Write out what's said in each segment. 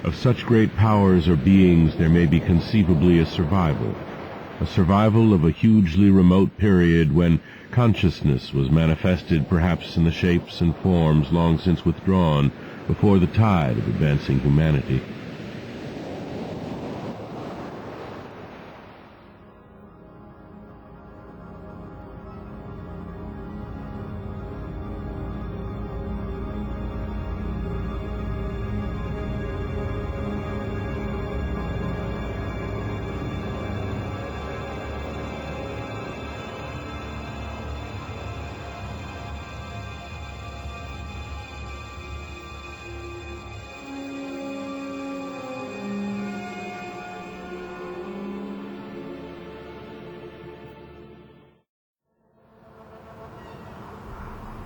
Of such great powers or beings there may be conceivably a survival of a hugely remote period when consciousness was manifested perhaps in the shapes and forms long since withdrawn before the tide of advancing humanity.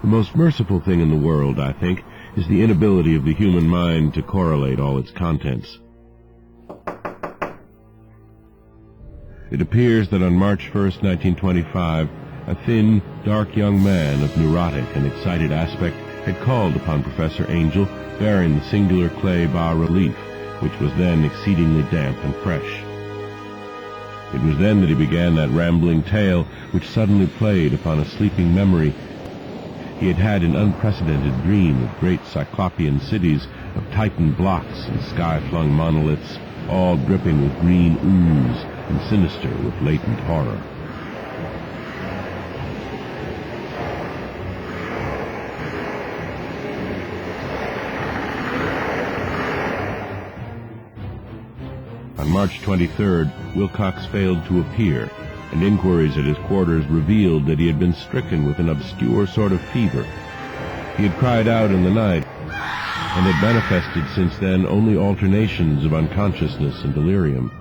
The most merciful thing in the world, I think, is the inability of the human mind to correlate all its contents. It appears that on March 1st, 1925, a thin, dark young man of neurotic and excited aspect had called upon Professor Angel bearing the singular clay bas-relief, which was then exceedingly damp and fresh. It was then that he began that rambling tale which suddenly played upon a sleeping memory. He had had an unprecedented dream of great cyclopean cities, of Titan blocks and sky-flung monoliths, all dripping with green ooze and sinister with latent horror. On March 23rd, Wilcox failed to appear, and inquiries at his quarters revealed that he had been stricken with an obscure sort of fever. He had cried out in the night, and had manifested since then only alternations of unconsciousness and delirium.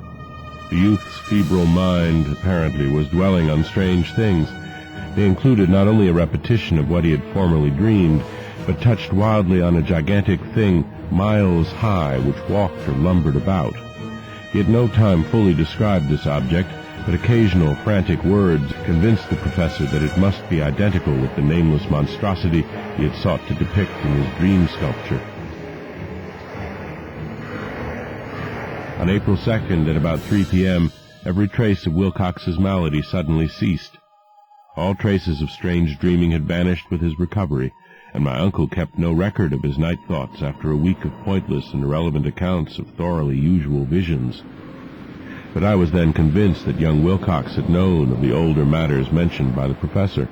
The youth's febrile mind, apparently, was dwelling on strange things. They included not only a repetition of what he had formerly dreamed, but touched wildly on a gigantic thing miles high which walked or lumbered about. He had no time fully described this object, but occasional frantic words convinced the professor that it must be identical with the nameless monstrosity he had sought to depict in his dream sculpture. On April 2nd, at about 3 p.m., every trace of Wilcox's malady suddenly ceased. All traces of strange dreaming had vanished with his recovery, and my uncle kept no record of his night thoughts after a week of pointless and irrelevant accounts of thoroughly usual visions. But I was then convinced that young Wilcox had known of the older matters mentioned by the professor.